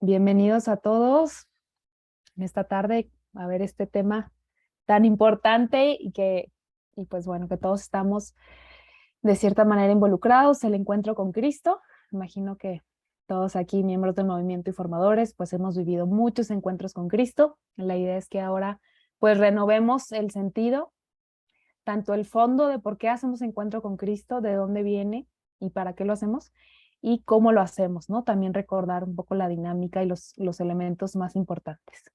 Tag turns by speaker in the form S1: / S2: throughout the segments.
S1: Bienvenidos a todos en esta tarde a ver este tema tan importante y pues bueno, que todos estamos de cierta manera involucrados, el encuentro con Cristo. Imagino que todos aquí, miembros del movimiento y formadores, pues hemos vivido muchos encuentros con Cristo. La idea es que ahora pues renovemos el sentido, tanto el fondo de por qué hacemos encuentro con Cristo, de dónde viene y para qué lo hacemos, y cómo lo hacemos, ¿no? También recordar un poco la dinámica y los elementos más importantes.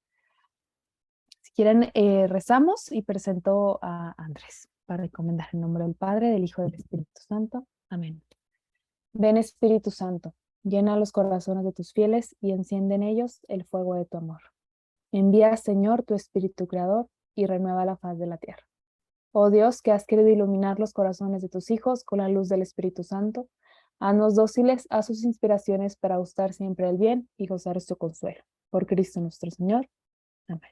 S1: Si quieren, rezamos y presento a Andrés para recomendar en nombre del Padre, del Hijo y del Espíritu Santo. Amén. Ven Espíritu Santo, llena los corazones de tus fieles y enciende en ellos el fuego de tu amor. Envía, Señor, tu Espíritu Creador y renueva la faz de la tierra. Oh Dios, que has querido iluminar los corazones de tus hijos con la luz del Espíritu Santo, haznos dóciles a sus inspiraciones para gustar siempre el bien y gozar su consuelo. Por Cristo nuestro Señor. Amén.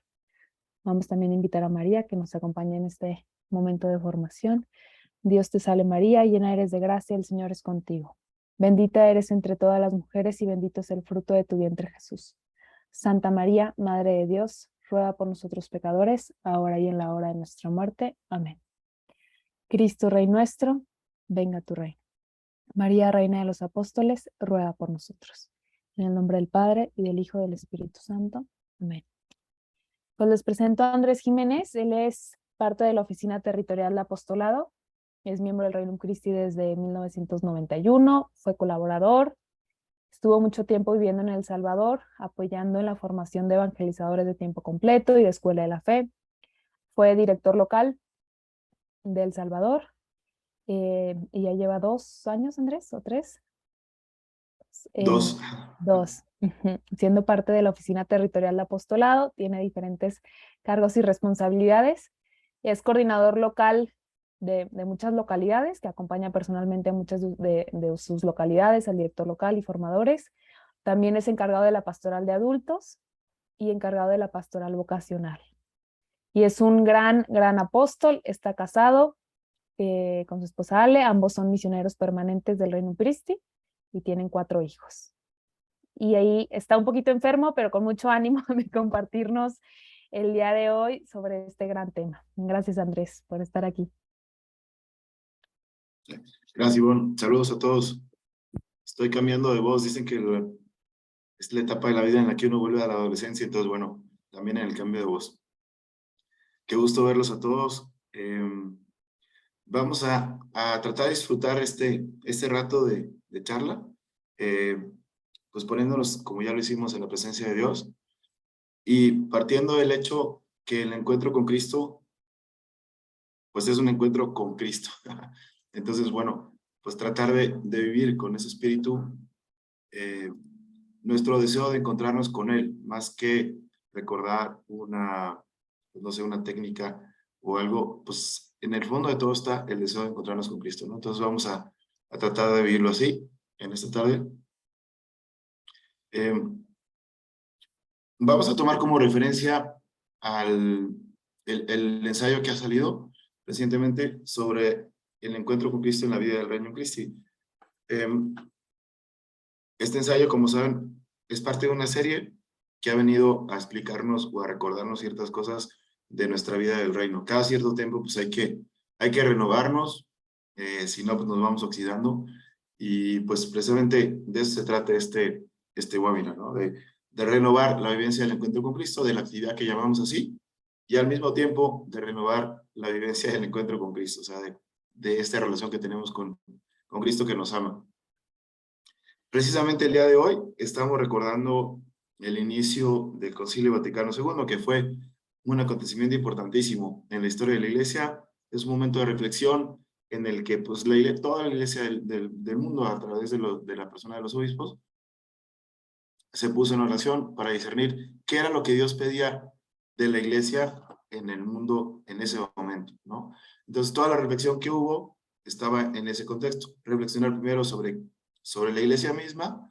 S1: Vamos también a invitar a María que nos acompañe en este momento de formación. Dios te salve María, llena eres de gracia, el Señor es contigo. Bendita eres entre todas las mujeres y bendito es el fruto de tu vientre Jesús. Santa María, Madre de Dios, ruega por nosotros pecadores, ahora y en la hora de nuestra muerte. Amén. Cristo Rey nuestro, venga tu reino. María, Reina de los Apóstoles, ruega por nosotros. En el nombre del Padre, y del Hijo, y del Espíritu Santo. Amén. Pues les presento a Andrés Jiménez. Él es parte de la Oficina Territorial de Apostolado. Es miembro del Reino Christi desde 1991. Fue colaborador. Estuvo mucho tiempo viviendo en El Salvador, apoyando en la formación de evangelizadores de tiempo completo y de Escuela de la Fe. Fue director local de El Salvador. Y ya lleva 2 años, Andrés, o 3,
S2: Dos.
S1: 2, siendo parte de la Oficina Territorial de Apostolado, tiene diferentes cargos y responsabilidades. Es coordinador local de muchas localidades, que acompaña personalmente a muchas de sus localidades, al director local y formadores. También es encargado de la pastoral de adultos y encargado de la pastoral vocacional. Y es un gran apóstol, está casado con su esposa Ale, ambos son misioneros permanentes del Reino Christi y tienen 4 hijos. Y ahí está un poquito enfermo, pero con mucho ánimo de compartirnos el día de hoy sobre este gran tema. Gracias, Andrés, por estar aquí.
S2: Gracias, Ivonne. Saludos a todos. Estoy cambiando de voz. Dicen que es la etapa de la vida en la que uno vuelve a la adolescencia. Entonces, bueno, también en el cambio de voz. Qué gusto verlos a todos. Vamos a tratar de disfrutar este rato de charla, pues poniéndonos, como ya lo hicimos, en la presencia de Dios y partiendo del hecho que el encuentro con Cristo, pues es un encuentro con Cristo. Entonces, bueno, pues tratar de vivir con ese espíritu, nuestro deseo de encontrarnos con Él, más que recordar pues no sé, una técnica o algo, pues en el fondo de todo está el deseo de encontrarnos con Cristo, ¿no? Entonces vamos a tratar de vivirlo así en esta tarde. Vamos a tomar como referencia el ensayo que ha salido recientemente sobre el encuentro con Cristo en la vida del Reino Christi. Este ensayo, como saben, es parte de una serie que ha venido a explicarnos o a recordarnos ciertas cosas de nuestra vida del reino. Cada cierto tiempo pues hay que renovarnos, si no pues nos vamos oxidando y pues precisamente de eso se trata este webinar, ¿no? De renovar la vivencia del encuentro con Cristo, de la actividad que llamamos así, y al mismo tiempo de renovar la vivencia del encuentro con Cristo, o sea, de esta relación que tenemos con Cristo que nos ama. Precisamente el día de hoy estamos recordando el inicio del Concilio Vaticano II, que fue un acontecimiento importantísimo en la historia de la Iglesia. Es un momento de reflexión en el que pues, toda la Iglesia del mundo, a través de la persona de los obispos, se puso en oración para discernir qué era lo que Dios pedía de la Iglesia en el mundo en ese momento, ¿no? Entonces, toda la reflexión que hubo estaba en ese contexto. Reflexionar primero sobre la Iglesia misma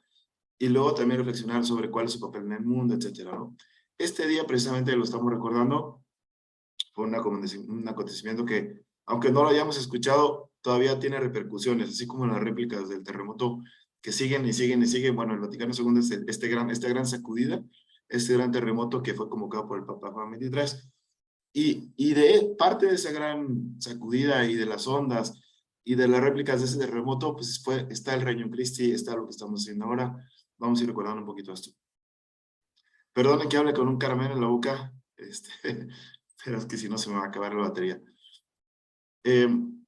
S2: y luego también reflexionar sobre cuál es su papel en el mundo, etcétera, ¿no? Este día precisamente lo estamos recordando, fue un acontecimiento que, aunque no lo hayamos escuchado, todavía tiene repercusiones, así como las réplicas del terremoto que siguen y siguen y siguen. Bueno, el Vaticano II es esta gran sacudida, este gran terremoto que fue convocado por el Papa Juan XXIII. Y de parte de esa gran sacudida y de las ondas y de las réplicas de ese terremoto, pues está el Regnum Christi, está lo que estamos haciendo ahora. Vamos a ir recordando un poquito esto. Perdonen que hable con un caramelo en la boca, pero es que si no se me va a acabar la batería.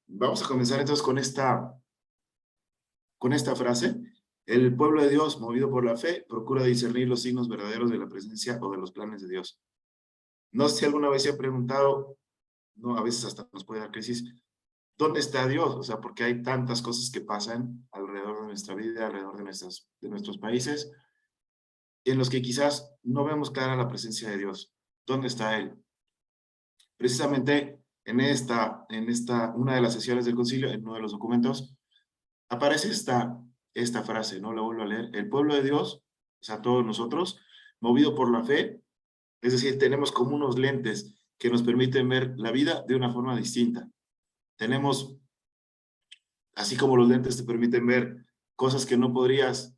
S2: Vamos a comenzar entonces con esta frase. El pueblo de Dios, movido por la fe, procura discernir los signos verdaderos de la presencia o de los planes de Dios. No sé si alguna vez se ha preguntado, no, a veces hasta nos puede dar crisis, ¿dónde está Dios? O sea, porque hay tantas cosas que pasan alrededor de nuestra vida, alrededor de nuestros países, en los que quizás no vemos clara la presencia de Dios. ¿Dónde está Él? Precisamente en una de las sesiones del concilio, en uno de los documentos, aparece esta frase, ¿no? La vuelvo a leer. El pueblo de Dios, o sea, todos nosotros, movido por la fe, es decir, tenemos como unos lentes que nos permiten ver la vida de una forma distinta. Tenemos, así como los lentes te permiten ver cosas que no podrías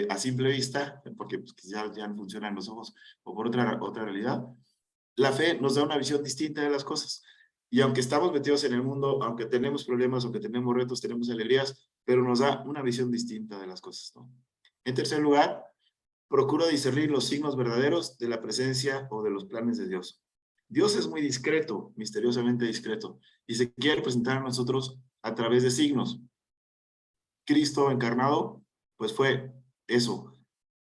S2: a simple vista, porque pues, ya no funcionan los ojos, o por otra realidad, la fe nos da una visión distinta de las cosas. Y aunque estamos metidos en el mundo, aunque tenemos problemas, aunque tenemos retos, tenemos alegrías, pero nos da una visión distinta de las cosas, ¿no? En tercer lugar, procura discernir los signos verdaderos de la presencia o de los planes de Dios. Dios es muy discreto, misteriosamente discreto, y se quiere presentar a nosotros a través de signos. Cristo encarnado, pues fue eso.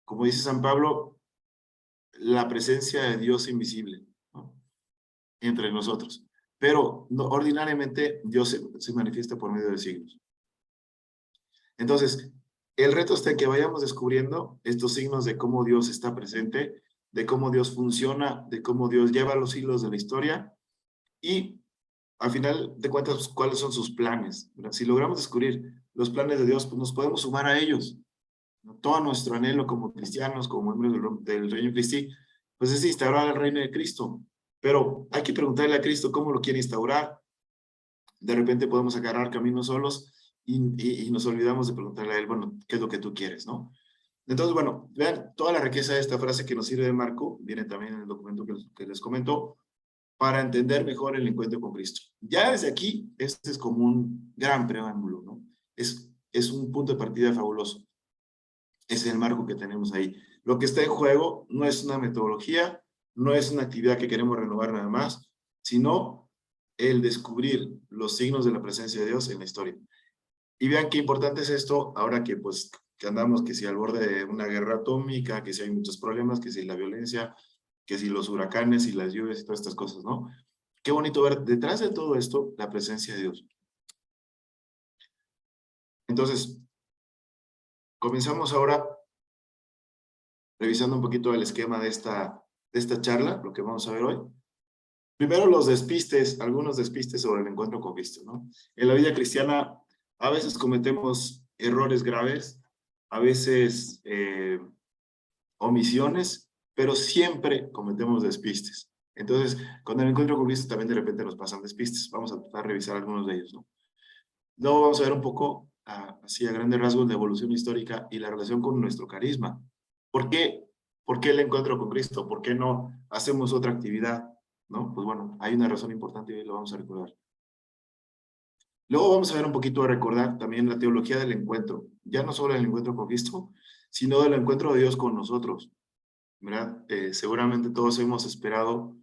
S2: Como dice San Pablo, la presencia de Dios invisible, ¿no? Entre nosotros. Pero no, ordinariamente Dios se manifiesta por medio de signos. Entonces, el reto está en que vayamos descubriendo estos signos de cómo Dios está presente, de cómo Dios funciona, de cómo Dios lleva los hilos de la historia y, al final de cuentas, pues, cuáles son sus planes. Si logramos descubrir los planes de Dios, pues nos podemos sumar a ellos. Todo nuestro anhelo como cristianos, como miembros del Reino Cristi, pues es instaurar el reino de Cristo. Pero hay que preguntarle a Cristo cómo lo quiere instaurar. De repente podemos agarrar caminos solos y nos olvidamos de preguntarle a él, bueno, ¿qué es lo que tú quieres, no? Entonces, bueno, vean, toda la riqueza de esta frase que nos sirve de marco, viene también en el documento que les comento, para entender mejor el encuentro con Cristo. Ya desde aquí, este es como un gran preámbulo, ¿no? Es un punto de partida fabuloso. Es el marco que tenemos ahí. Lo que está en juego no es una metodología, no es una actividad que queremos renovar nada más, sino el descubrir los signos de la presencia de Dios en la historia. Y vean qué importante es esto ahora que pues que andamos, que si al borde de una guerra atómica, que si hay muchos problemas, que si la violencia, que si los huracanes y las lluvias y todas estas cosas, ¿no? Qué bonito ver detrás de todo esto la presencia de Dios. Entonces, comenzamos ahora revisando un poquito el esquema de esta charla, lo que vamos a ver hoy. Primero los despistes, algunos despistes sobre el encuentro con Cristo, ¿no? En la vida cristiana a veces cometemos errores graves, a veces omisiones, pero siempre cometemos despistes. Entonces, con el encuentro con Cristo también de repente nos pasan despistes. Vamos a tratar de revisar algunos de ellos, ¿no? Luego vamos a ver un poco, así a grandes rasgos, la evolución histórica y la relación con nuestro carisma. ¿Por qué? ¿Por qué el encuentro con Cristo? ¿Por qué no hacemos otra actividad? ¿No? Pues bueno, hay una razón importante y lo vamos a recordar. Luego vamos a ver un poquito a recordar también la teología del encuentro. Ya no solo el encuentro con Cristo, sino del encuentro de Dios con nosotros. ¿Verdad? Seguramente todos hemos esperado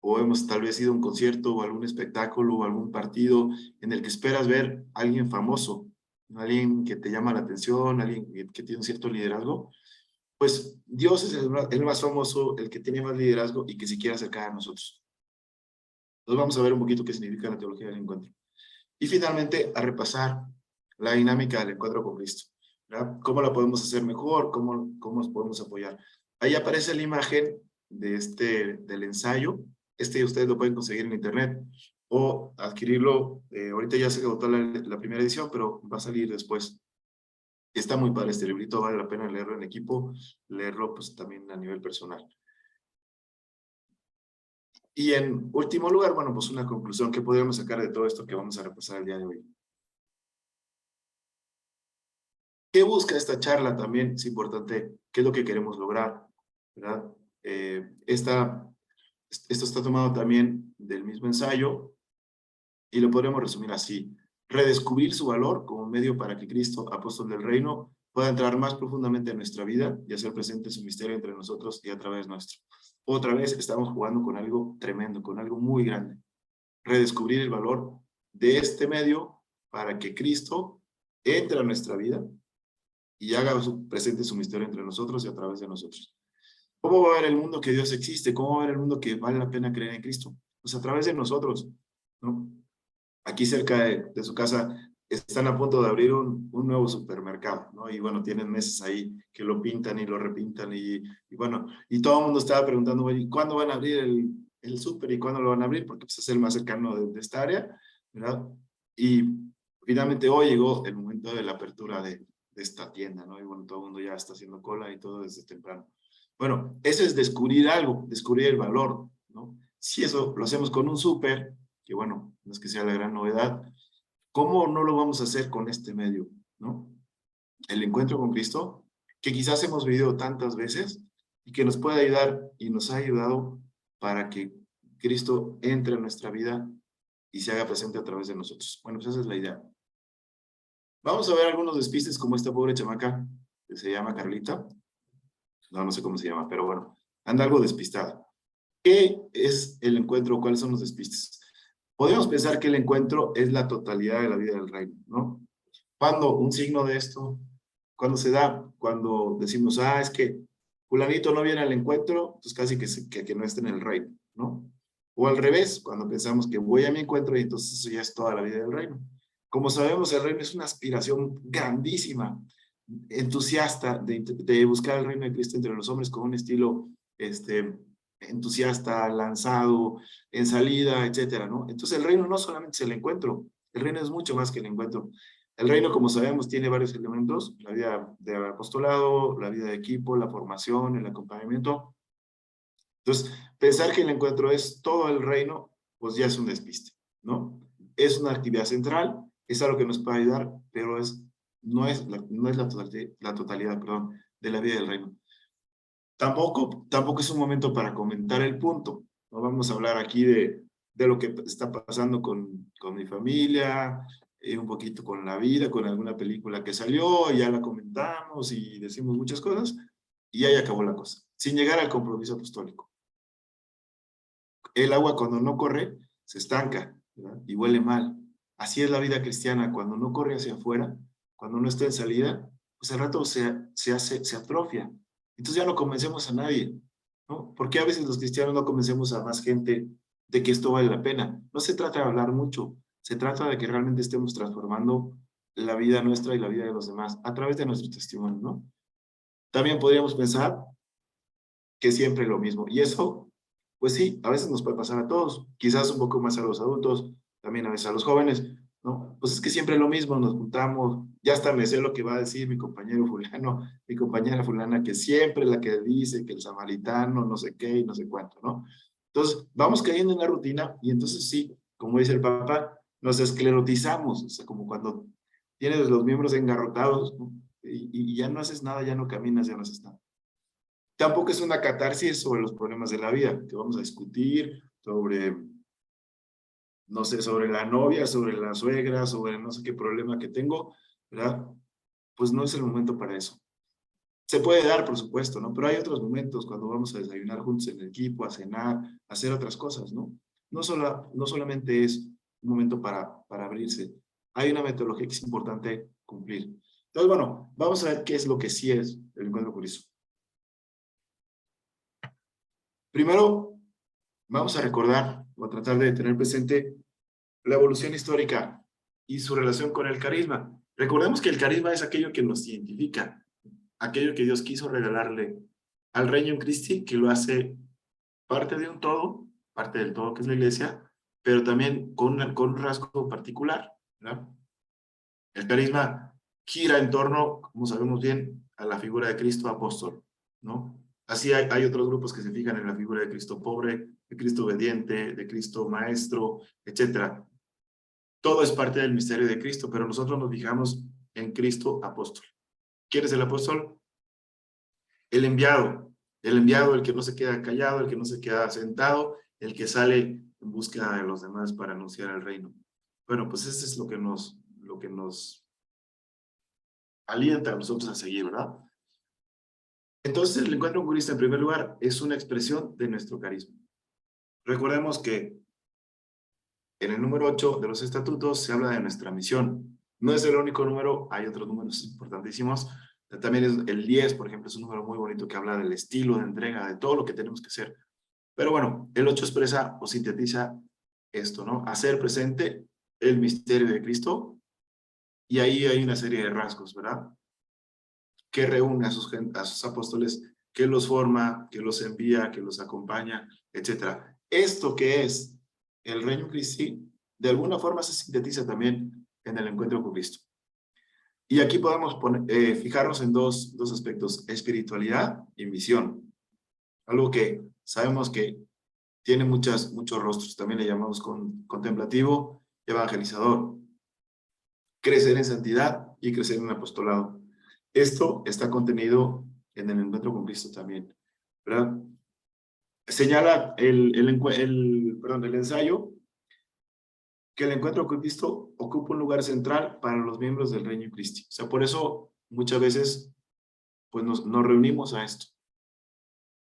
S2: o hemos tal vez ido a un concierto o algún espectáculo o algún partido en el que esperas ver a alguien famoso, alguien que te llama la atención, alguien que tiene un cierto liderazgo. Pues Dios es el más famoso, el que tiene más liderazgo y que se quiere acercar a nosotros. Entonces vamos a ver un poquito qué significa la teología del encuentro. Y finalmente a repasar la dinámica del encuentro con Cristo. ¿Verdad? ¿Cómo la podemos hacer mejor? ¿Cómo nos podemos apoyar? Ahí aparece la imagen del ensayo. Ustedes lo pueden conseguir en internet o adquirirlo. Ahorita ya se agotó la primera edición, pero va a salir después. Está muy padre este librito, vale la pena leerlo en equipo, leerlo pues también a nivel personal. Y en último lugar, bueno, pues una conclusión que podríamos sacar de todo esto que vamos a repasar el día de hoy. ¿Qué busca esta charla también? Es importante, ¿qué es lo que queremos lograr? ¿Verdad? Esto está tomado también del mismo ensayo y lo podemos resumir así. Redescubrir su valor como medio para que Cristo, apóstol del reino, pueda entrar más profundamente en nuestra vida y hacer presente su misterio entre nosotros y a través nuestro. Otra vez estamos jugando con algo tremendo, con algo muy grande. Redescubrir el valor de este medio para que Cristo entre a nuestra vida y haga presente su misterio entre nosotros y a través de nosotros. ¿Cómo va a ver el mundo que Dios existe? ¿Cómo va a ver el mundo que vale la pena creer en Cristo? Pues a través de nosotros, ¿no? Aquí cerca de su casa están a punto de abrir un nuevo supermercado, ¿no? Y bueno, tienen meses ahí que lo pintan y lo repintan y bueno, y todo el mundo estaba preguntando, ¿y cuándo van a abrir el súper y cuándo lo van a abrir? Porque pues, es el más cercano de esta área, ¿verdad? Y finalmente hoy llegó el momento de la apertura de esta tienda, ¿no? Y bueno, todo el mundo ya está haciendo cola y todo desde temprano. Bueno, eso es descubrir algo, descubrir el valor, ¿no? Si eso lo hacemos con un súper, que bueno, no es que sea la gran novedad, ¿cómo no lo vamos a hacer con este medio, no? El encuentro con Cristo, que quizás hemos vivido tantas veces y que nos puede ayudar y nos ha ayudado para que Cristo entre en nuestra vida y se haga presente a través de nosotros. Bueno, pues esa es la idea. Vamos a ver algunos despistes como esta pobre chamaca que se llama Carlita. No, no sé cómo se llama, pero bueno, anda algo despistada. ¿Qué es el encuentro? ¿Cuáles son los despistes? Podemos pensar que el encuentro es la totalidad de la vida del reino, ¿no? Cuando un signo de esto, cuando se da, cuando decimos, es que fulanito no viene al encuentro, pues casi que no esté en el reino, ¿no? O al revés, cuando pensamos que voy a mi encuentro y entonces eso ya es toda la vida del reino. Como sabemos, el reino es una aspiración grandísima, entusiasta de buscar el reino de Cristo entre los hombres con un estilo entusiasta, lanzado, en salida, etcétera, ¿no? Entonces el reino no solamente es el encuentro, el reino es mucho más que el encuentro. El reino, como sabemos, tiene varios elementos, la vida de apostolado, la vida de equipo, la formación, el acompañamiento. Entonces, pensar que el encuentro es todo el reino, pues ya es un despiste, ¿no? Es una actividad central, es algo que nos puede ayudar, pero no es la totalidad, perdón, de la vida del reino. Tampoco es un momento para comentar el punto. No vamos a hablar aquí de lo que está pasando con mi familia, un poquito con la vida, con alguna película que salió, y ya la comentamos y decimos muchas cosas, y ahí acabó la cosa, sin llegar al compromiso apostólico. El agua cuando no corre, se estanca, ¿verdad? Y huele mal. Así es la vida cristiana, cuando no corre hacia afuera, cuando no está en salida, pues al rato se atrofia. Entonces ya no convencemos a nadie, ¿no? ¿Por qué a veces los cristianos no convencemos a más gente de que esto vale la pena? No se trata de hablar mucho, se trata de que realmente estemos transformando la vida nuestra y la vida de los demás a través de nuestro testimonio, ¿no? También podríamos pensar que siempre lo mismo. Y eso, pues sí, a veces nos puede pasar a todos, quizás un poco más a los adultos, también a veces a los jóvenes, ¿no? Pues es que siempre lo mismo, nos juntamos, ya hasta me sé lo que va a decir mi compañero fulano, mi compañera fulana, que siempre la que dice que el samaritano, no sé qué y no sé cuánto, ¿no? Entonces, vamos cayendo en la rutina y entonces sí, como dice el Papa, nos esclerotizamos, o sea, como cuando tienes los miembros engarrotados, ¿no? Y ya no haces nada, ya no caminas, ya no haces nada. Tampoco es una catarsis sobre los problemas de la vida, que vamos a discutir sobre, no sé, sobre la novia, sobre la suegra, sobre no sé qué problema que tengo, ¿verdad? Pues no es el momento para eso. Se puede dar, por supuesto, ¿no? Pero hay otros momentos cuando vamos a desayunar juntos en el equipo, a cenar, a hacer otras cosas, ¿no? No solamente es un momento para abrirse. Hay una metodología que es importante cumplir. Entonces, bueno, vamos a ver qué es lo que sí es el encuentro con Cristo. Primero, vamos a recordar o a tratar de tener presente la evolución histórica y su relación con el carisma. Recordemos que el carisma es aquello que nos identifica, aquello que Dios quiso regalarle al Reino Christi, que lo hace parte de un todo, parte del todo que es la iglesia, pero también con un rasgo particular, ¿no? El carisma gira en torno, como sabemos bien, a la figura de Cristo apóstol, ¿no? Así hay otros grupos que se fijan en la figura de Cristo pobre, de Cristo obediente, de Cristo maestro, etcétera. Todo es parte del misterio de Cristo, pero nosotros nos fijamos en Cristo apóstol. ¿Quién es el apóstol? El enviado, el que no se queda callado, el que no se queda sentado, el que sale en búsqueda de los demás para anunciar el reino. Bueno, pues eso es lo que nos alienta a nosotros a seguir, ¿verdad? Entonces, el encuentro con Cristo, en primer lugar, es una expresión de nuestro carisma. Recordemos que en el número 8 de los estatutos se habla de nuestra misión. No es el único número, hay otros números importantísimos. También es el 10, por ejemplo, es un número muy bonito que habla del estilo de entrega, de todo lo que tenemos que hacer. Pero bueno, el 8 expresa o sintetiza esto, ¿no? Hacer presente el misterio de Cristo, y ahí hay una serie de rasgos, ¿verdad? Que reúne a sus apóstoles, que los forma, que los envía, que los acompaña, etc. Esto que es el Reino Christi, de alguna forma se sintetiza también en el encuentro con Cristo. Y aquí podemos fijarnos en dos aspectos, espiritualidad y misión. Algo que sabemos que tiene muchos rostros, también le llamamos contemplativo, evangelizador, crecer en santidad y crecer en apostolado. Esto está contenido en el encuentro con Cristo también, ¿verdad? Señala el ensayo que el encuentro con Cristo ocupa un lugar central para los miembros del Reino Christi. O sea, por eso muchas veces pues nos reunimos a esto.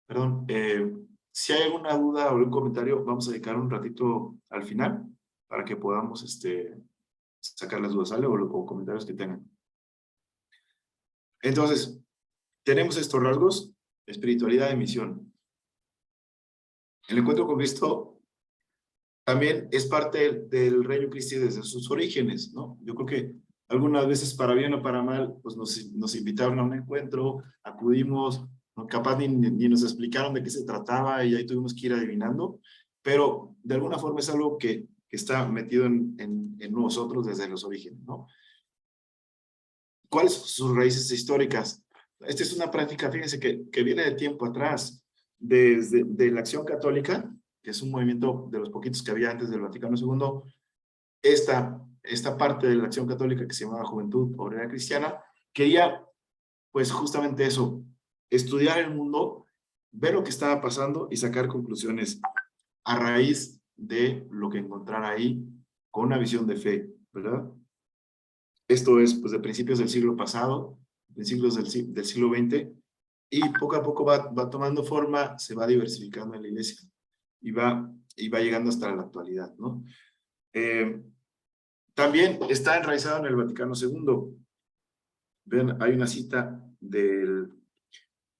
S2: Perdón, si hay alguna duda o algún comentario, vamos a dedicar un ratito al final para que podamos sacar las dudas, ¿sale? O comentarios que tengan. Entonces, tenemos estos rasgos, espiritualidad y misión. El encuentro con Cristo también es parte del Reino Christi desde sus orígenes, ¿no? Yo creo que algunas veces, para bien o para mal, pues nos invitaron a un encuentro, acudimos, no, capaz ni nos explicaron de qué se trataba y ahí tuvimos que ir adivinando, pero de alguna forma es algo que está metido en nosotros desde los orígenes, ¿no? ¿Cuáles son sus raíces históricas? Esta es una práctica, fíjense, que viene de tiempo atrás, desde de la Acción Católica, que es un movimiento de los poquitos que había antes del Vaticano II. Esta parte de la Acción Católica, que se llamaba Juventud Obrera Cristiana, quería pues justamente eso, estudiar el mundo, ver lo que estaba pasando y sacar conclusiones a raíz de lo que encontrara ahí, con una visión de fe, ¿verdad? Esto es pues de principios del siglo pasado, principios del siglo XX, y poco a poco va tomando forma, se va diversificando en la iglesia y va llegando hasta la actualidad, ¿no? También está enraizado en el Vaticano II. Ven, hay una cita del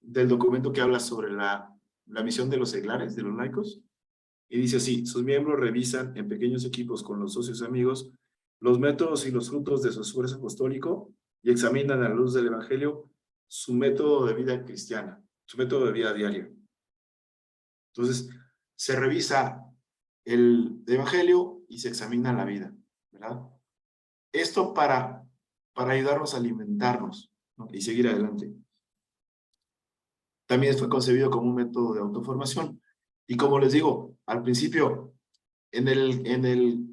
S2: documento que habla sobre la misión de los seglares, de los laicos, y dice así: sus miembros revisan en pequeños equipos con los socios amigos los métodos y los frutos de su esfuerzo apostólico y examinan a la luz del Evangelio su método de vida cristiana, su método de vida diaria. Entonces, se revisa el Evangelio y se examina la vida, ¿verdad? Esto para ayudarnos a alimentarnos, ¿no? Y seguir adelante. También fue concebido como un método de autoformación. Y como les digo, al principio, en el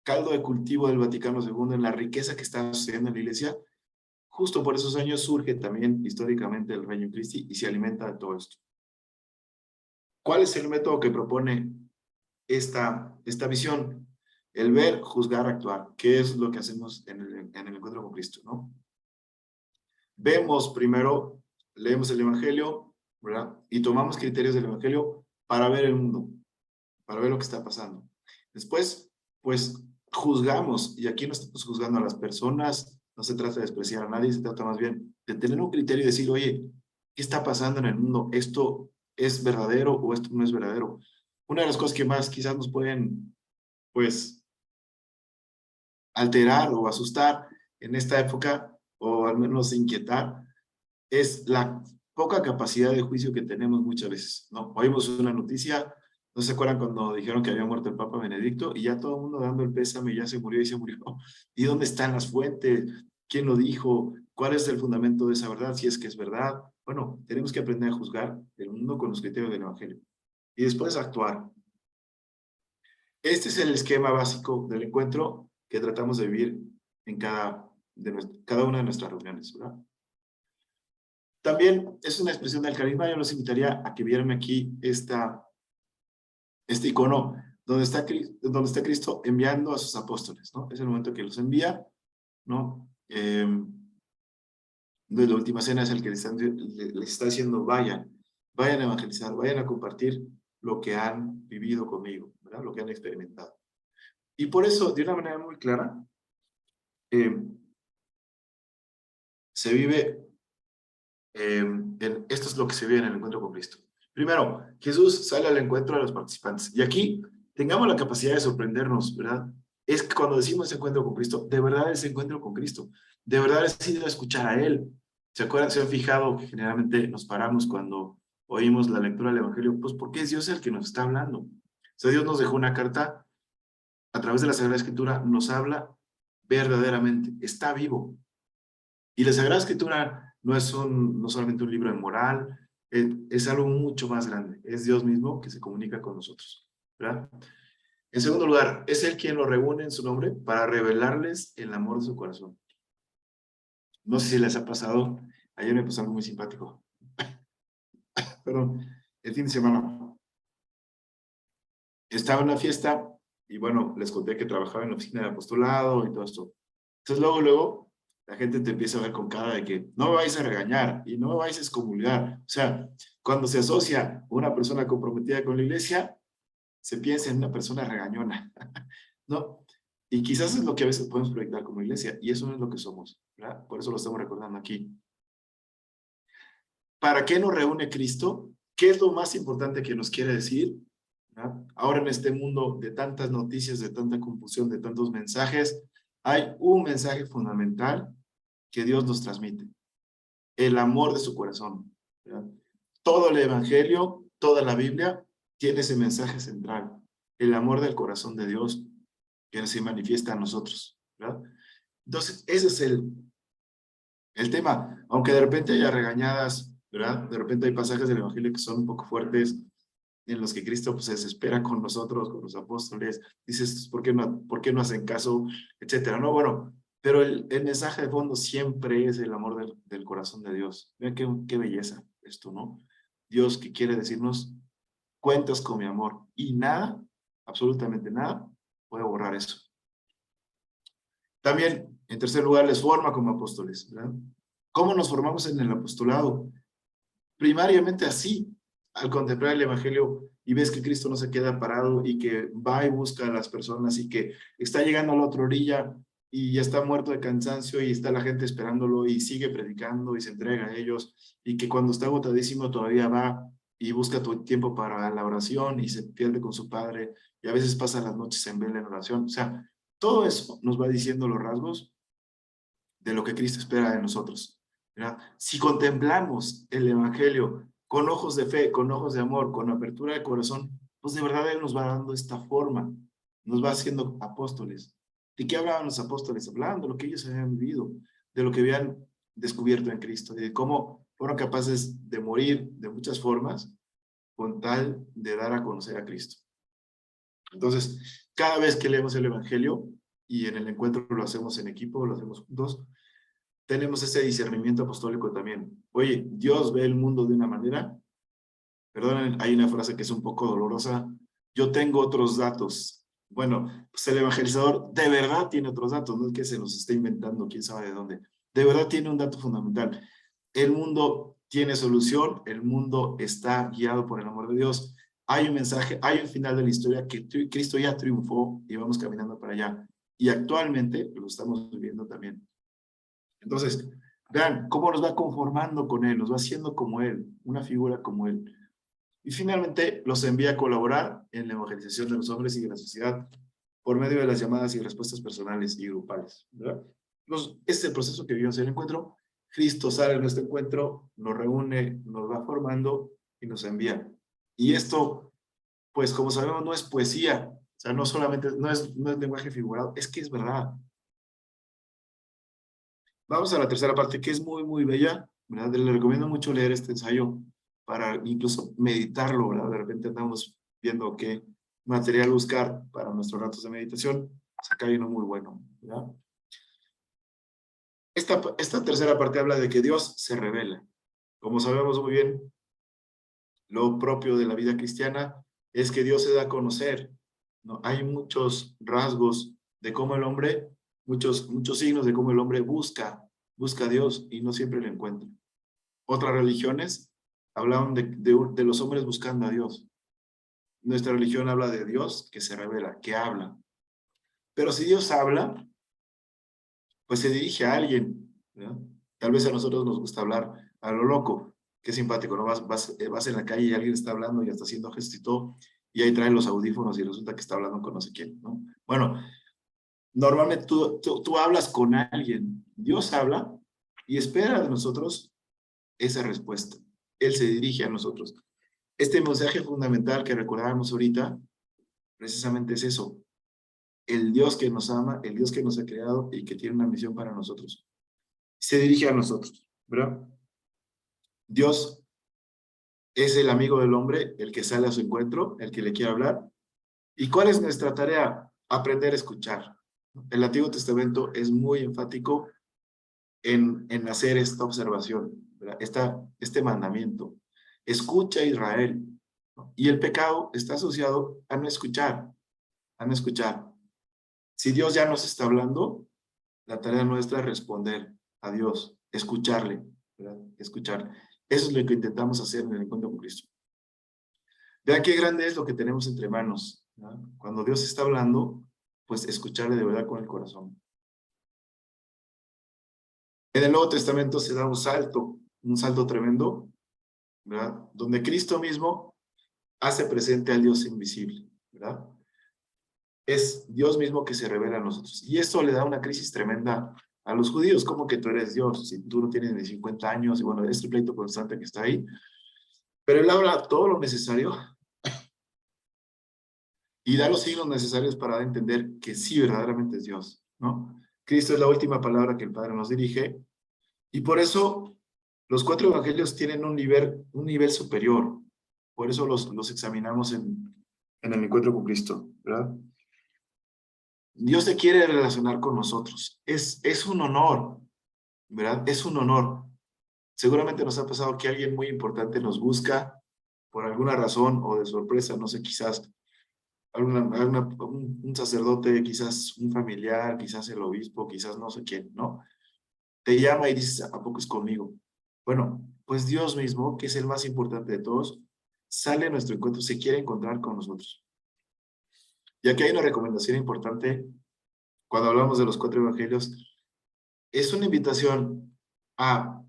S2: caldo de cultivo del Vaticano II, en la riqueza que está sucediendo en la iglesia, justo por esos años surge también históricamente el Reino Christi y se alimenta de todo esto. ¿Cuál es el método que propone esta visión? El ver, juzgar, actuar, que es lo que hacemos en el encuentro con Cristo, ¿no? Vemos primero, leemos el Evangelio, ¿verdad? Y tomamos criterios del Evangelio para ver el mundo, para ver lo que está pasando. Después, pues, juzgamos, y aquí no estamos juzgando a las personas, no se trata de despreciar a nadie, se trata más bien de tener un criterio y decir, oye, ¿qué está pasando en el mundo? ¿Esto es verdadero o esto no es verdadero? Una de las cosas que más quizás nos pueden, pues, alterar o asustar en esta época, o al menos inquietar, es la poca capacidad de juicio que tenemos muchas veces, ¿no? Oímos una noticia, ¿no se acuerdan cuando dijeron que había muerto el Papa Benedicto? Y ya todo el mundo dando el pésame, ya se murió y se murió. ¿Y dónde están las fuentes? ¿Quién lo dijo? ¿Cuál es el fundamento de esa verdad? Si es que es verdad. Bueno, tenemos que aprender a juzgar el mundo con los criterios del Evangelio. Y después actuar. Este es el esquema básico del encuentro que tratamos de vivir en cada una de nuestras reuniones, ¿verdad? También es una expresión del carisma. Yo los invitaría a que vieran aquí este icono donde está Cristo enviando a sus apóstoles, ¿no? Es el momento que los envía, ¿no? De la última cena es el que les está diciendo, vayan a evangelizar, vayan a compartir lo que han vivido conmigo, ¿verdad? Lo que han experimentado. Y por eso, de una manera muy clara, se vive, esto es lo que se vive en el encuentro con Cristo. Primero, Jesús sale al encuentro de los participantes. Y aquí tengamos la capacidad de sorprendernos, ¿verdad? Es que cuando decimos encuentro con Cristo, de verdad es encuentro con Cristo. De verdad es ir a escuchar a Él. ¿Se acuerdan? ¿Se han fijado que generalmente nos paramos cuando oímos la lectura del Evangelio? Pues porque es Dios el que nos está hablando. O sea, Dios nos dejó una carta a través de la Sagrada Escritura, nos habla verdaderamente, está vivo. Y la Sagrada Escritura no solamente un libro de moral, es algo mucho más grande. Es Dios mismo que se comunica con nosotros, ¿verdad? En segundo lugar, es Él quien los reúne en su nombre para revelarles el amor de su corazón. No sé si les ha pasado, ayer me pasó algo muy simpático. Perdón, el fin de semana estaba en una fiesta y bueno, les conté que trabajaba en la oficina de apostolado y todo esto. Entonces luego, la gente te empieza a ver con cara de que no me vais a regañar y no me vais a excomulgar. O sea, cuando se asocia una persona comprometida con la iglesia, se piensa en una persona regañona, ¿no? Y quizás es lo que a veces podemos proyectar como iglesia, y eso no es lo que somos, ¿verdad? Por eso lo estamos recordando aquí. ¿Para qué nos reúne Cristo? ¿Qué es lo más importante que nos quiere decir? ¿Verdad? Ahora en este mundo de tantas noticias, de tanta confusión, de tantos mensajes, hay un mensaje fundamental que Dios nos transmite, el amor de su corazón, ¿verdad? Todo el Evangelio, toda la Biblia tiene ese mensaje central, el amor del corazón de Dios que se manifiesta a nosotros, ¿verdad? Entonces, ese es el tema, aunque de repente haya regañadas, ¿verdad? De repente hay pasajes del Evangelio que son un poco fuertes, en los que Cristo pues, se desespera con nosotros, con los apóstoles, dices, por qué no hacen caso? Etcétera, ¿no? Bueno, pero el mensaje de fondo siempre es el amor del corazón de Dios. Vean qué belleza esto, ¿no? Dios que quiere decirnos, cuentas con mi amor, y nada, absolutamente nada, puede borrar eso. También, en tercer lugar, les forma como apóstoles, ¿verdad? ¿Cómo nos formamos en el apostolado? Primariamente así, al contemplar el Evangelio y ves que Cristo no se queda parado y que va y busca a las personas y que está llegando a la otra orilla y ya está muerto de cansancio y está la gente esperándolo y sigue predicando y se entrega a ellos, y que cuando está agotadísimo todavía va y busca tu tiempo para la oración y se pierde con su Padre, y a veces pasa las noches en vela en oración. O sea, todo eso nos va diciendo los rasgos de lo que Cristo espera de nosotros, ¿verdad? Si contemplamos el Evangelio con ojos de fe, con ojos de amor, con apertura de corazón, pues de verdad Él nos va dando esta forma, nos va haciendo apóstoles. ¿De qué hablaban los apóstoles? Hablaban de lo que ellos habían vivido, de lo que habían descubierto en Cristo, de cómo fueron capaces de morir de muchas formas con tal de dar a conocer a Cristo. Entonces, cada vez que leemos el Evangelio, y en el encuentro lo hacemos en equipo, lo hacemos juntos, tenemos ese discernimiento apostólico también. Oye, Dios ve el mundo de una manera, perdón, hay una frase que es un poco dolorosa, yo tengo otros datos. Bueno, pues el evangelizador de verdad tiene otros datos, no es que se los esté inventando, quién sabe de dónde. De verdad tiene un dato fundamental. El mundo tiene solución, el mundo está guiado por el amor de Dios. Hay un mensaje, hay un final de la historia que Cristo ya triunfó y vamos caminando para allá. Y actualmente lo estamos viviendo también. Entonces, vean cómo nos va conformando con Él, nos va haciendo como Él, una figura como Él. Y finalmente los envía a colaborar en la evangelización de los hombres y de la sociedad por medio de las llamadas y respuestas personales y grupales, ¿verdad? Este es el proceso que vivimos en el encuentro. Cristo sale en nuestro encuentro, nos reúne, nos va formando y nos envía. Y esto, pues como sabemos, no es poesía, o sea, no solamente, no es lenguaje figurado, es que es verdad. Vamos a la tercera parte, que es muy, muy bella, ¿verdad? Le recomiendo mucho leer este ensayo para incluso meditarlo, ¿verdad? De repente andamos viendo qué material buscar para nuestros ratos de meditación. Pues acá hay uno muy bueno, ¿verdad? Esta tercera parte habla de que Dios se revela. Como sabemos muy bien, lo propio de la vida cristiana es que Dios se da a conocer, ¿no? Hay muchos rasgos de cómo el hombre, muchos signos de cómo el hombre busca a Dios y no siempre lo encuentra. Otras religiones hablaban de los hombres buscando a Dios. Nuestra religión habla de Dios que se revela, que habla. Pero si Dios habla, pues se dirige a alguien, ¿no? Tal vez a nosotros nos gusta hablar a lo loco, qué simpático, ¿no? Vas en la calle y alguien está hablando y está haciendo gestos y todo, y ahí traen los audífonos y resulta que está hablando con no sé quién, ¿no? Bueno, normalmente tú hablas con alguien, Dios habla y espera de nosotros esa respuesta. Él se dirige a nosotros. Este mensaje fundamental que recordábamos ahorita, precisamente es eso. El Dios que nos ama, el Dios que nos ha creado y que tiene una misión para nosotros. Se dirige a nosotros, ¿verdad? Dios es el amigo del hombre, el que sale a su encuentro, el que le quiere hablar. ¿Y cuál es nuestra tarea? Aprender a escuchar. El Antiguo Testamento es muy enfático en hacer esta observación, ¿verdad? Este mandamiento. Escucha Israel. Y el pecado está asociado a no escuchar, a no escuchar. Si Dios ya nos está hablando, la tarea nuestra es responder a Dios, escucharle, ¿verdad? Escuchar. Eso es lo que intentamos hacer en el encuentro con Cristo. Vean qué grande es lo que tenemos entre manos, ¿verdad? Cuando Dios está hablando, pues escucharle de verdad con el corazón. En el Nuevo Testamento se da un salto tremendo, ¿verdad? Donde Cristo mismo hace presente al Dios invisible, ¿verdad? Es Dios mismo que se revela a nosotros. Y esto le da una crisis tremenda a los judíos. ¿Cómo que tú eres Dios? Si tú no tienes ni 50 años, y bueno, este pleito constante que está ahí. Pero él habla todo lo necesario y da los signos necesarios para entender que sí, verdaderamente es Dios, ¿no? Cristo es la última palabra que el Padre nos dirige, y por eso los 4 evangelios tienen un nivel superior. Por eso los examinamos en el encuentro con Cristo, ¿verdad? Dios se quiere relacionar con nosotros. Es un honor, ¿verdad? Es un honor. Seguramente nos ha pasado que alguien muy importante nos busca por alguna razón o de sorpresa, no sé, quizás un sacerdote, quizás un familiar, quizás el obispo, quizás no sé quién, ¿no? Te llama y dices, ¿a poco es conmigo? Bueno, pues Dios mismo, que es el más importante de todos, sale a nuestro encuentro, se quiere encontrar con nosotros. Y aquí hay una recomendación importante cuando hablamos de los 4 evangelios. Es una invitación a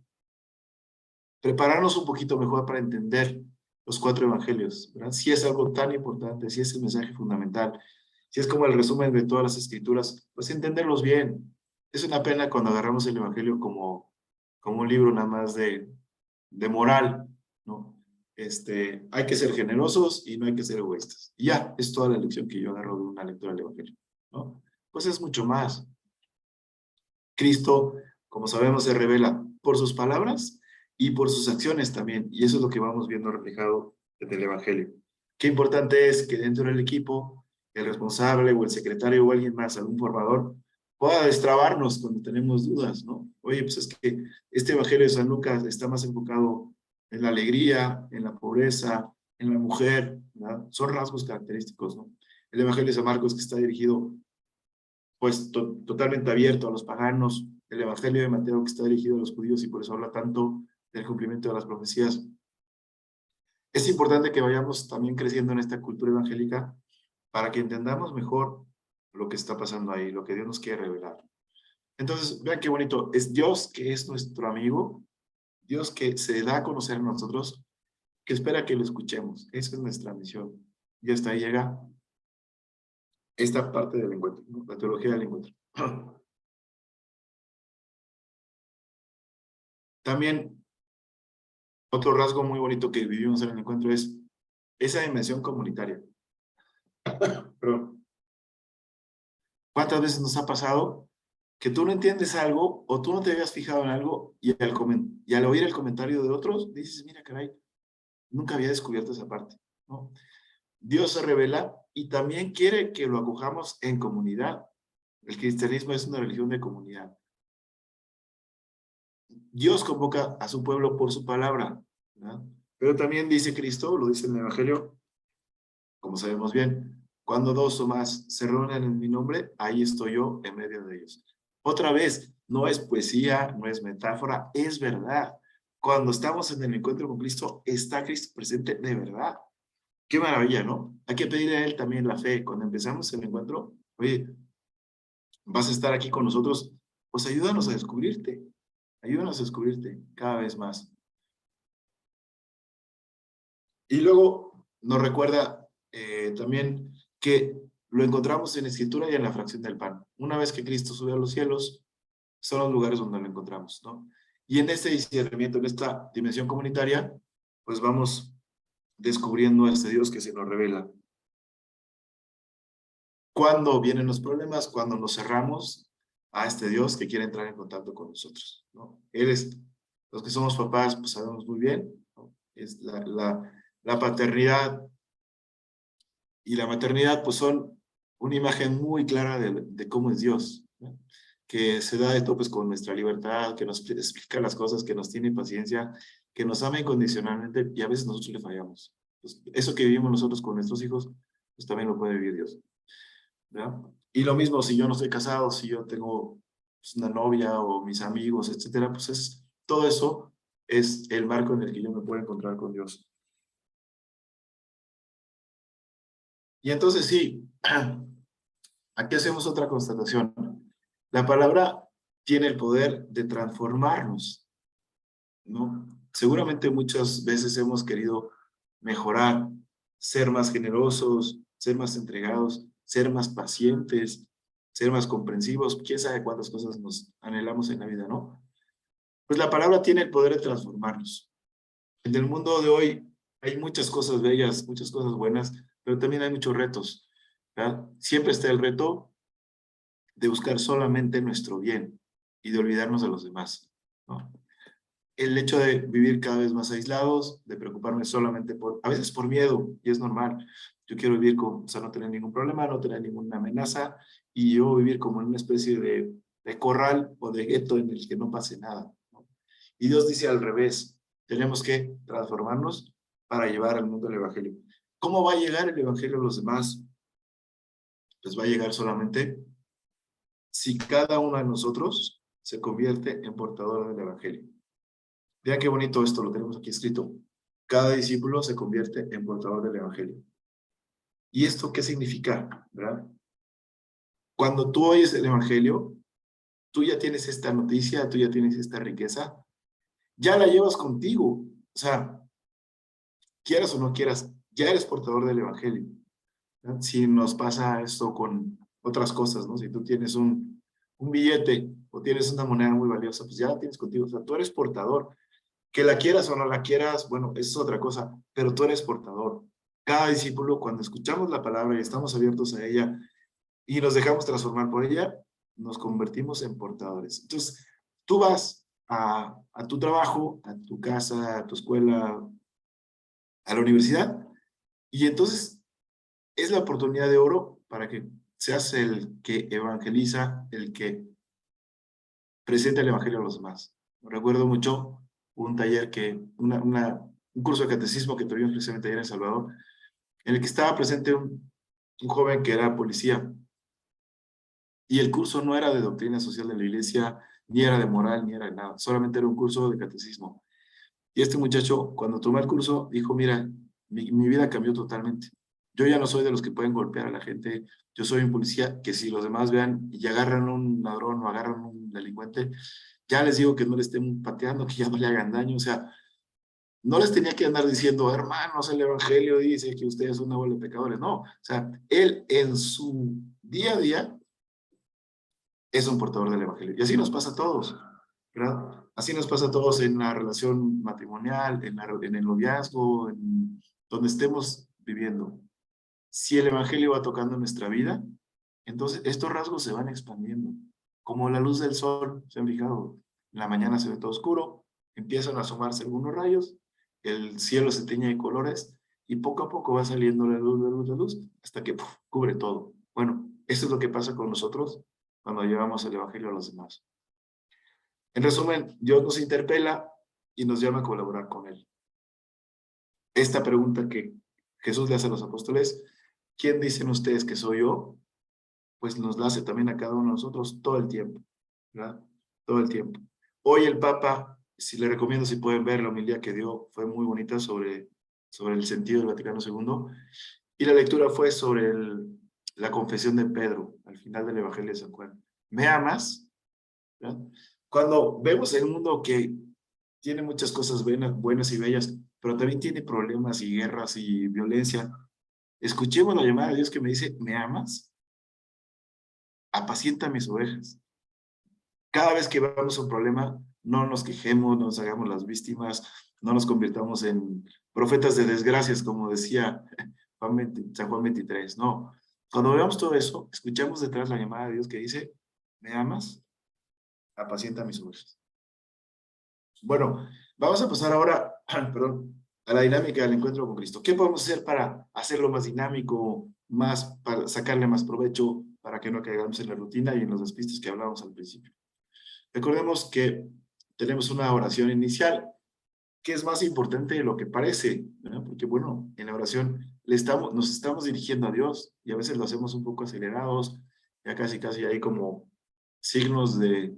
S2: prepararnos un poquito mejor para entender los 4 evangelios, ¿verdad? Si es algo tan importante, si es el mensaje fundamental, si es como el resumen de todas las escrituras, pues entenderlos bien. Es una pena cuando agarramos el evangelio como un libro nada más de moral, ¿no? Hay que ser generosos y no hay que ser egoístas. Y ya, es toda la lección que yo agarro de una lectura del evangelio, ¿no? Pues es mucho más. Cristo, como sabemos, se revela por sus palabras y por sus acciones también. Y eso es lo que vamos viendo reflejado en el Evangelio. Qué importante es que dentro del equipo, el responsable o el secretario o alguien más, algún formador, pueda destrabarnos cuando tenemos dudas, ¿no? Oye, pues es que este Evangelio de San Lucas está más enfocado en la alegría, en la pobreza, en la mujer, ¿verdad? Son rasgos característicos, ¿no? El Evangelio de San Marcos, que está dirigido pues totalmente abierto a los paganos, el Evangelio de Mateo que está dirigido a los judíos y por eso habla tanto del cumplimiento de las profecías. Es importante que vayamos también creciendo en esta cultura evangélica para que entendamos mejor lo que está pasando ahí, lo que Dios nos quiere revelar. Entonces, vean qué bonito, es Dios que es nuestro amigo, Dios que se da a conocer a nosotros, que espera que lo escuchemos. Esa es nuestra misión. Y hasta ahí llega esta parte del encuentro, ¿no? La teología del encuentro. También otro rasgo muy bonito que vivimos en el encuentro es esa dimensión comunitaria. Pero, ¿cuántas veces nos ha pasado que tú no entiendes algo o tú no te habías fijado en algo y al oír el comentario de otros dices, mira, caray, nunca había descubierto esa parte, ¿no? Dios se revela y también quiere que lo acojamos en comunidad. El cristianismo es una religión de comunidad. Dios convoca a su pueblo por su palabra, ¿verdad? Pero también dice Cristo, lo dice en el Evangelio, como sabemos bien, cuando dos o más se reúnen en mi nombre, ahí estoy yo en medio de ellos. Otra vez, no es poesía, no es metáfora, es verdad. Cuando estamos en el encuentro con Cristo, está Cristo presente de verdad. Qué maravilla, ¿no? Hay que pedirle a Él también la fe. Cuando empezamos el encuentro, oye, vas a estar aquí con nosotros, pues ayúdanos a descubrirte cada vez más. Y luego nos recuerda también que lo encontramos en la Escritura y en la fracción del pan. Una vez que Cristo sube a los cielos, son los lugares donde lo encontramos, ¿no? Y en este discernimiento, en esta dimensión comunitaria, pues vamos descubriendo a este Dios que se nos revela. Cuando vienen los problemas, cuando nos cerramos a este Dios que quiere entrar en contacto con nosotros, ¿no? Los que somos papás, pues sabemos muy bien, ¿no? Es la paternidad y la maternidad, pues son una imagen muy clara de cómo es Dios, ¿no? Que se da de topes con nuestra libertad, que nos explica las cosas, que nos tiene paciencia, que nos ama incondicionalmente y a veces nosotros le fallamos. Pues eso que vivimos nosotros con nuestros hijos, pues también lo puede vivir Dios, ¿verdad? Y lo mismo si yo no estoy casado, si yo tengo pues, una novia o mis amigos, etcétera, pues todo eso es el marco en el que yo me puedo encontrar con Dios. Y entonces sí, aquí hacemos otra constatación. La palabra tiene el poder de transformarnos, ¿no? Seguramente muchas veces hemos querido mejorar, ser más generosos, ser más entregados, ser más pacientes, ser más comprensivos, quién sabe cuántas cosas nos anhelamos en la vida, ¿no? Pues la palabra tiene el poder de transformarnos. En el mundo de hoy hay muchas cosas bellas, muchas cosas buenas, pero también hay muchos retos, ¿verdad? Siempre está el reto de buscar solamente nuestro bien y de olvidarnos de los demás, ¿no? El hecho de vivir cada vez más aislados, de preocuparme solamente a veces por miedo, y es normal. Yo quiero vivir o sea, no tener ningún problema, no tener ninguna amenaza, y yo vivir como en una especie de corral o de gueto en el que no pase nada, ¿no? Y Dios dice al revés, tenemos que transformarnos para llevar al mundo el Evangelio. ¿Cómo va a llegar el Evangelio a los demás? Pues va a llegar solamente si cada uno de nosotros se convierte en portador del Evangelio. Vean qué bonito esto, lo tenemos aquí escrito. Cada discípulo se convierte en portador del Evangelio. ¿Y esto qué significa? ¿Verdad? Cuando tú oyes el Evangelio, tú ya tienes esta noticia, tú ya tienes esta riqueza, ya la llevas contigo. O sea, quieras o no quieras, ya eres portador del Evangelio, ¿verdad? Si nos pasa esto con otras cosas, ¿no? Si tú tienes un billete o tienes una moneda muy valiosa, pues ya la tienes contigo. O sea, tú eres portador. Que la quieras o no la quieras, bueno, eso es otra cosa, pero tú eres portador. Cada discípulo, cuando escuchamos la palabra y estamos abiertos a ella y nos dejamos transformar por ella, nos convertimos en portadores. Entonces, tú vas a tu trabajo, a tu casa, a tu escuela, a la universidad, y entonces es la oportunidad de oro para que seas el que evangeliza, el que presenta el evangelio a los demás. Recuerdo mucho un taller un curso de catecismo que tuvimos precisamente ayer en El Salvador, en el que estaba presente un joven que era policía, y el curso no era de doctrina social de la iglesia, ni era de moral, ni era de nada, solamente era un curso de catecismo. Y este muchacho, cuando tomó el curso, dijo, mira, mi vida cambió totalmente. Yo ya no soy de los que pueden golpear a la gente, yo soy un policía que si los demás vean y agarran un ladrón o agarran un delincuente, ya les digo que no le estén pateando, que ya no le hagan daño, o sea, no les tenía que andar diciendo, hermanos, el Evangelio dice que ustedes son una bola de pecadores, no, o sea, él en su día a día es un portador del Evangelio. Y así nos pasa a todos, ¿verdad? Así nos pasa a todos en la relación matrimonial, en el noviazgo, en donde estemos viviendo. Si el Evangelio va tocando nuestra vida, entonces estos rasgos se van expandiendo, como la luz del sol, se han fijado, en la mañana se ve todo oscuro, empiezan a asomarse algunos rayos, el cielo se tiñe de colores y poco a poco va saliendo la luz, la luz, la luz, hasta que ¡puf! Cubre todo. Bueno, eso es lo que pasa con nosotros cuando llevamos el Evangelio a los demás. En resumen, Dios nos interpela y nos llama a colaborar con Él. Esta pregunta que Jesús le hace a los apóstoles, ¿quién dicen ustedes que soy yo? Pues nos la hace también a cada uno de nosotros todo el tiempo, ¿verdad? Todo el tiempo. Hoy el Papa, si le recomiendo, si pueden ver la homilía que dio, fue muy bonita sobre el sentido del Vaticano II, y la lectura fue sobre la confesión de Pedro, al final del Evangelio de San Juan. ¿Me amas? ¿Verdad? Cuando vemos en un mundo que tiene muchas cosas buenas y bellas, pero también tiene problemas y guerras y violencia, escuchemos la llamada de Dios que me dice, ¿me amas? Apacienta mis ovejas. Cada vez que vemos un problema, no nos quejemos, no nos hagamos las víctimas, no nos convirtamos en profetas de desgracias, como decía San Juan 23. No, cuando veamos todo eso, escuchamos detrás la llamada de Dios que dice, ¿me amas? Apacienta mis ovejas. Bueno, vamos a pasar ahora, perdón, a la dinámica del encuentro con Cristo. ¿Qué podemos hacer para hacerlo más dinámico, para sacarle más provecho, para que no caigamos en la rutina y en los despistes que hablábamos al principio? Recordemos que tenemos una oración inicial que es más importante de lo que parece, ¿verdad? Porque bueno, en la oración nos estamos dirigiendo a Dios y a veces lo hacemos un poco acelerados, ya casi hay como signos de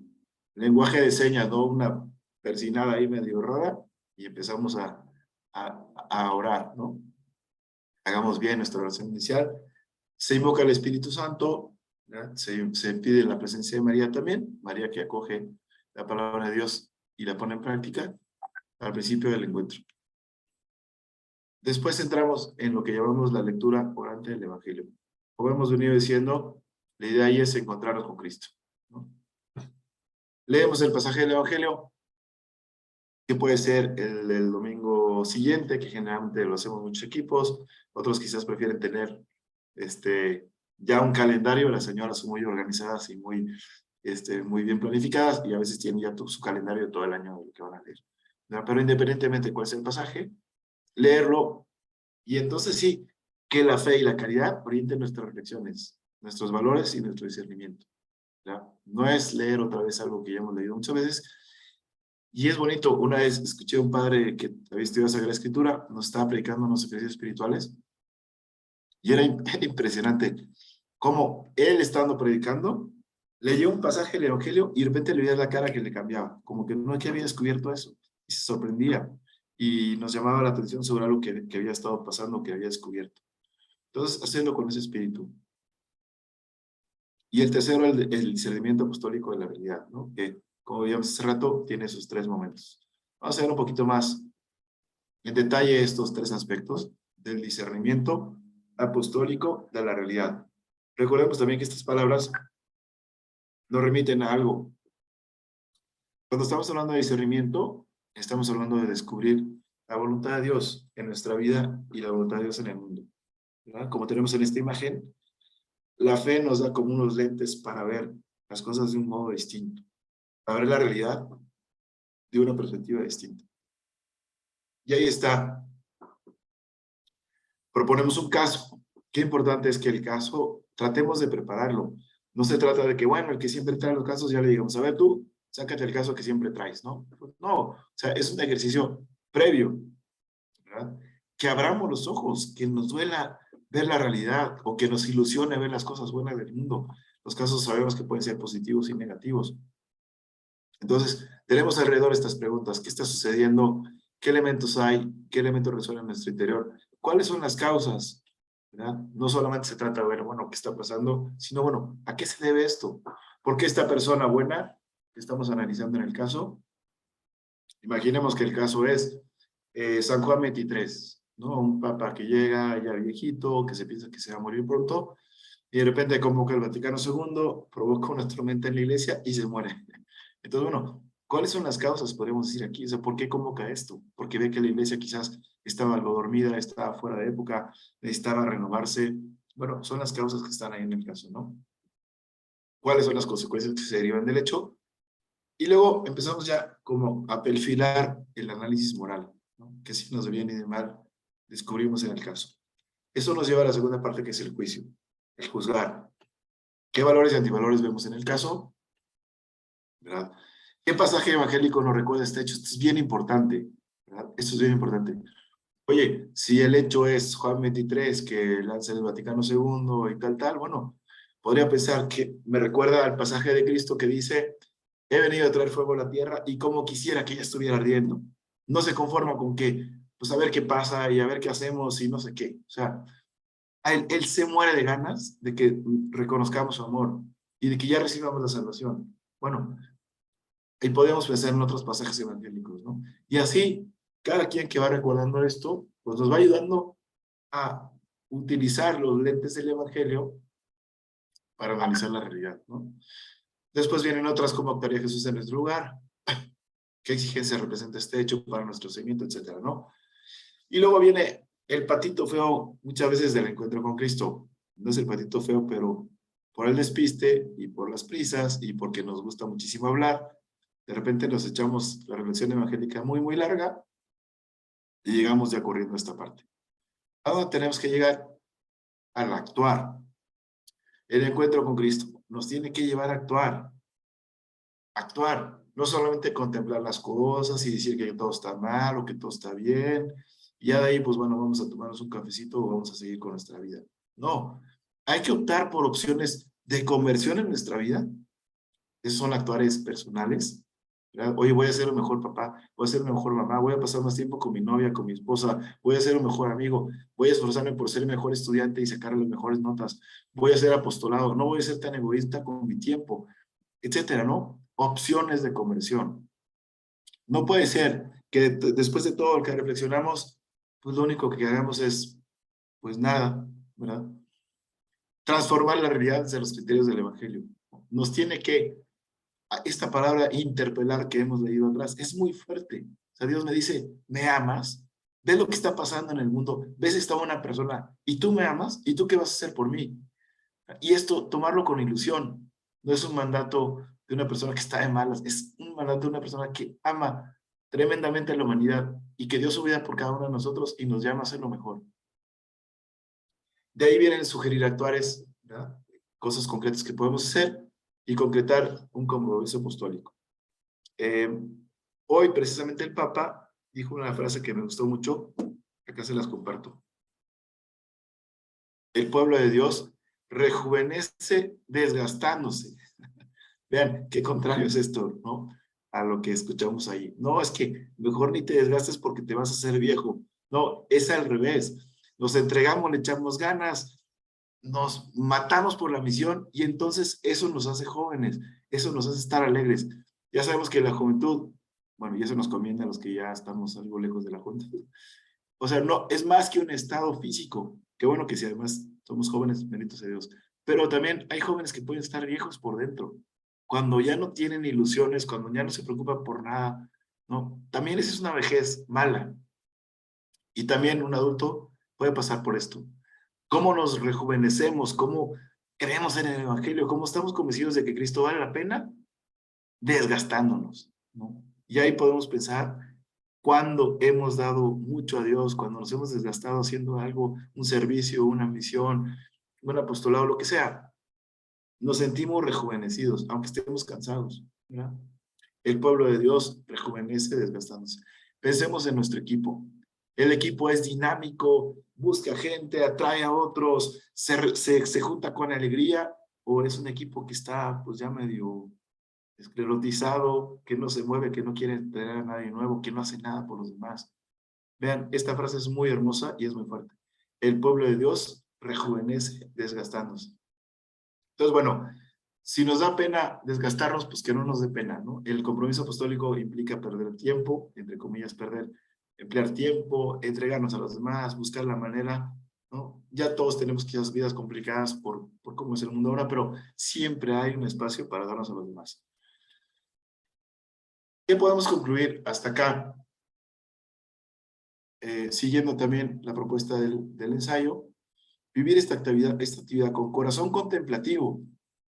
S2: lenguaje de señas, ¿no? Una persinada ahí medio rara y empezamos a orar, ¿no? Hagamos bien nuestra oración inicial. Se invoca al Espíritu Santo, se pide la presencia de María también, María que acoge la palabra de Dios y la pone en práctica al principio del encuentro. Después entramos en lo que llamamos la lectura orante del Evangelio. Como hemos venido diciendo, la idea ahí es encontrarnos con Cristo, ¿no? Leemos el pasaje del Evangelio, que puede ser el domingo siguiente, que generalmente lo hacemos muchos equipos, otros quizás prefieren tener ya un calendario, las señoras son muy organizadas y muy bien planificadas, y a veces tienen ya su calendario de todo el año de lo que van a leer, ¿no? Pero independientemente de cuál sea el pasaje, leerlo, y entonces sí, que la fe y la caridad orienten nuestras reflexiones, nuestros valores y nuestro discernimiento, ¿ya? No es leer otra vez algo que ya hemos leído muchas veces. Y es bonito, una vez escuché a un padre que había estudiado Sagrada Escritura, nos estaba predicando unos ejercicios espirituales, y era impresionante cómo él, estando predicando, leyó un pasaje del Evangelio y de repente le veía la cara que le cambiaba, como que no, que había descubierto eso, y se sorprendía, y nos llamaba la atención sobre algo que había estado pasando, que había descubierto. Entonces, hacerlo con ese espíritu. Y el tercero, el discernimiento apostólico de la realidad, ¿no? Que, como veíamos hace rato, tiene esos tres momentos. Vamos a ver un poquito más en detalle estos tres aspectos del discernimiento apostólico de la realidad. Recordemos también que estas palabras nos remiten a algo. Cuando estamos hablando de discernimiento, estamos hablando de descubrir la voluntad de Dios en nuestra vida y la voluntad de Dios en el mundo, ¿verdad? Como tenemos en esta imagen, la fe nos da como unos lentes para ver las cosas de un modo distinto, para ver la realidad de una perspectiva distinta. Y ahí está. Proponemos un caso. Qué importante es que el caso tratemos de prepararlo. No se trata de que, bueno, el que siempre trae los casos ya le digamos, a ver tú, sácate el caso que siempre traes, ¿no? No, o sea, es un ejercicio previo, ¿verdad? Que abramos los ojos, que nos duela ver la realidad o que nos ilusione ver las cosas buenas del mundo. Los casos sabemos que pueden ser positivos y negativos. Entonces, tenemos alrededor estas preguntas. ¿Qué está sucediendo? ¿Qué elementos hay? ¿Qué elementos resuenan en nuestro interior? ¿Cuáles son las causas? ¿Verdad? No solamente se trata de ver, bueno, qué está pasando, sino, bueno, ¿a qué se debe esto? ¿Por qué esta persona buena que estamos analizando en el caso? Imaginemos que el caso es San Juan 23, ¿no? Un papa que llega ya viejito, que se piensa que se va a morir pronto, y de repente convoca el Vaticano II, provoca una tormenta en la iglesia y se muere. Entonces, bueno, ¿cuáles son las causas, podríamos decir aquí? O sea, ¿por qué convoca esto? Porque ve que la iglesia quizás estaba algo dormida, estaba fuera de época, necesitaba renovarse. Bueno, son las causas que están ahí en el caso, ¿no? ¿Cuáles son las consecuencias que se derivan del hecho? Y luego empezamos ya como a perfilar el análisis moral, ¿no? ¿Qué signos de bien y de mal descubrimos en el caso? Eso nos lleva a la segunda parte, que es el juicio, el juzgar. ¿Qué valores y antivalores vemos en el caso? ¿Verdad? ¿Qué pasaje evangélico nos recuerda este hecho? Esto es bien importante, ¿verdad? Esto es bien importante. Oye, si el hecho es Juan 23, que lanza el Vaticano II y tal, bueno, podría pensar que me recuerda al pasaje de Cristo que dice, he venido a traer fuego a la tierra y como quisiera que ella estuviera ardiendo. No se conforma con que, pues a ver qué pasa y a ver qué hacemos y no sé qué. O sea, él se muere de ganas de que reconozcamos su amor y de que ya recibamos la salvación. Bueno, y podemos pensar en otros pasajes evangélicos, ¿no? Y así, cada quien que va recordando esto, pues nos va ayudando a utilizar los lentes del evangelio para analizar la realidad, ¿no? Después vienen otras como actuaría Jesús en nuestro lugar, qué exigencia representa este hecho para nuestro seguimiento, etcétera, ¿no? Y luego viene el patito feo muchas veces del encuentro con Cristo. No es el patito feo, pero por el despiste y por las prisas y porque nos gusta muchísimo hablar, de repente nos echamos la reflexión evangélica muy, muy larga y llegamos ya corriendo a esta parte. ¿A dónde tenemos que llegar? Al actuar. El encuentro con Cristo nos tiene que llevar a actuar. Actuar. No solamente contemplar las cosas y decir que todo está mal o que todo está bien. Y ya de ahí, pues bueno, vamos a tomarnos un cafecito o vamos a seguir con nuestra vida. No. Hay que optar por opciones de conversión en nuestra vida. Esos son actuares personales. ¿Verdad? Oye, voy a ser un mejor papá, voy a ser una mejor mamá, voy a pasar más tiempo con mi novia, con mi esposa, voy a ser un mejor amigo, voy a esforzarme por ser mejor estudiante y sacar las mejores notas, voy a ser apostolado, no voy a ser tan egoísta con mi tiempo, etcétera, ¿no? Opciones de conversión. No puede ser que después de todo lo que reflexionamos, pues lo único que hagamos es, pues nada, ¿verdad? Transformar la realidad desde los criterios del Evangelio. Nos tiene que esta palabra interpelar que hemos leído atrás es muy fuerte. O sea, Dios me dice, ¿me amas? ¿Ves lo que está pasando en el mundo? ¿Ves esta una persona? ¿Y tú me amas? ¿Y tú qué vas a hacer por mí? Y esto, tomarlo con ilusión. No es un mandato de una persona que está de malas, es un mandato de una persona que ama tremendamente a la humanidad y que dio su vida por cada uno de nosotros y nos llama a hacer lo mejor. De ahí vienen sugerir actuares, ¿verdad? Cosas concretas que podemos hacer y concretar un compromiso apostólico. Eh, Hoy precisamente el Papa dijo una frase que me gustó mucho, acá se las comparto. El pueblo de Dios rejuvenece desgastándose. Vean, qué contrario es esto, ¿no? A lo que escuchamos ahí. No, es que mejor ni te desgastes porque te vas a hacer viejo. No, es al revés. Nos entregamos, le echamos ganas, nos matamos por la misión y entonces eso nos hace jóvenes, eso nos hace estar alegres. Ya sabemos que la juventud, bueno, y eso nos conviene a los que ya estamos algo lejos de la juventud. O sea, no, es más que un estado físico. Qué bueno que si además somos jóvenes, bendito sea Dios. Pero también hay jóvenes que pueden estar viejos por dentro. Cuando ya no tienen ilusiones, cuando ya no se preocupan por nada, ¿no? También esa es una vejez mala. Y también un adulto puede pasar por esto. ¿Cómo nos rejuvenecemos? ¿Cómo creemos en el Evangelio? ¿Cómo estamos convencidos de que Cristo vale la pena? Desgastándonos, ¿no? Y ahí podemos pensar cuando hemos dado mucho a Dios, cuando nos hemos desgastado haciendo algo, un servicio, una misión, un apostolado, lo que sea, nos sentimos rejuvenecidos, aunque estemos cansados, ¿verdad? El pueblo de Dios rejuvenece desgastándose. Pensemos en nuestro equipo. El equipo es dinámico, busca gente, atrae a otros, se junta con alegría, o es un equipo que está pues ya medio esclerotizado, que no se mueve, que no quiere tener a nadie nuevo, que no hace nada por los demás. Vean, esta frase es muy hermosa y es muy fuerte. El pueblo de Dios rejuvenece desgastándose. Entonces, bueno, si nos da pena desgastarnos, pues que no nos dé pena, ¿no? El compromiso apostólico implica perder tiempo, entre comillas, emplear tiempo, entregarnos a los demás, buscar la manera, ¿no? Ya todos tenemos quizás vidas complicadas por cómo es el mundo ahora, pero siempre hay un espacio para darnos a los demás. ¿Qué podemos concluir hasta acá? Siguiendo también la propuesta del ensayo, vivir esta actividad con corazón contemplativo,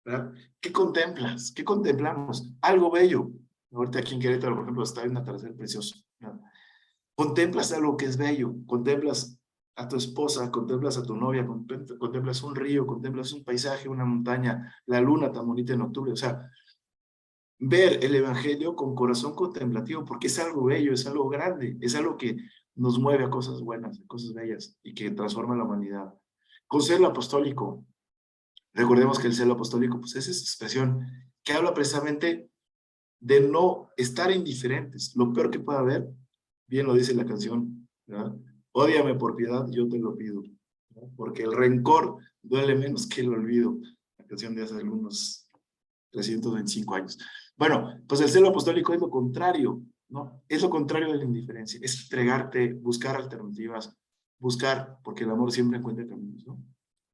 S2: ¿verdad? ¿Qué contemplas? ¿Qué contemplamos? Algo bello. Ahorita aquí en Querétaro, por ejemplo, está un atardecer precioso, ¿verdad? Contemplas algo que es bello, contemplas a tu esposa, contemplas a tu novia, contemplas un río, contemplas un paisaje, una montaña, la luna tan bonita en octubre, o sea, ver el evangelio con corazón contemplativo, porque es algo bello, es algo grande, es algo que nos mueve a cosas buenas, a cosas bellas y que transforma la humanidad. Con celo apostólico, recordemos que el celo apostólico pues es esa expresión que habla precisamente de no estar indiferentes. Lo peor que pueda haber, bien lo dice la canción, ¿verdad? Ódiame por piedad, yo te lo pido, ¿no? Porque el rencor duele menos que el olvido. La canción de hace algunos 325 años. Bueno, pues el celo apostólico es lo contrario, ¿no? Es lo contrario de la indiferencia, es entregarte, buscar alternativas, buscar, porque el amor siempre encuentra caminos, ¿no?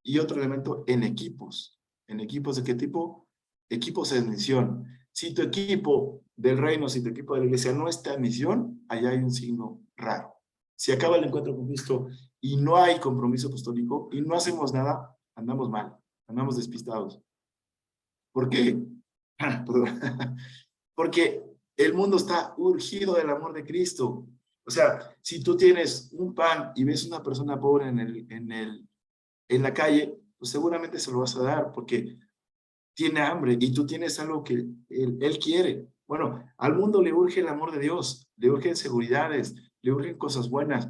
S2: Y otro elemento, en equipos. ¿En equipos de qué tipo? Equipos en misión. Si tu equipo del reino, si tu equipo de la iglesia no está en misión, allá hay un signo raro. Si acaba el encuentro con Cristo y no hay compromiso apostólico y no hacemos nada, andamos mal, andamos despistados. ¿Por qué? Porque el mundo está urgido del amor de Cristo. O sea, si tú tienes un pan y ves una persona pobre en la calle, pues seguramente se lo vas a dar porque tiene hambre y tú tienes algo que él quiere. Bueno, al mundo le urge el amor de Dios, le urgen seguridades, le urgen cosas buenas,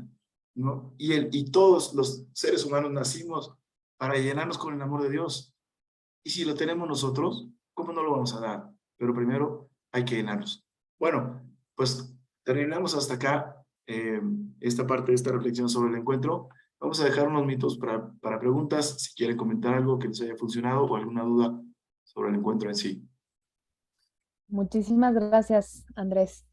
S2: ¿no? Y todos los seres humanos nacimos para llenarnos con el amor de Dios. Y si lo tenemos nosotros, ¿cómo no lo vamos a dar? Pero primero hay que llenarnos. Bueno, pues terminamos hasta acá esta parte de esta reflexión sobre el encuentro. Vamos a dejar unos minutos para preguntas, si quieren comentar algo que les haya funcionado o alguna duda sobre el encuentro en sí.
S1: Muchísimas gracias, Andrés.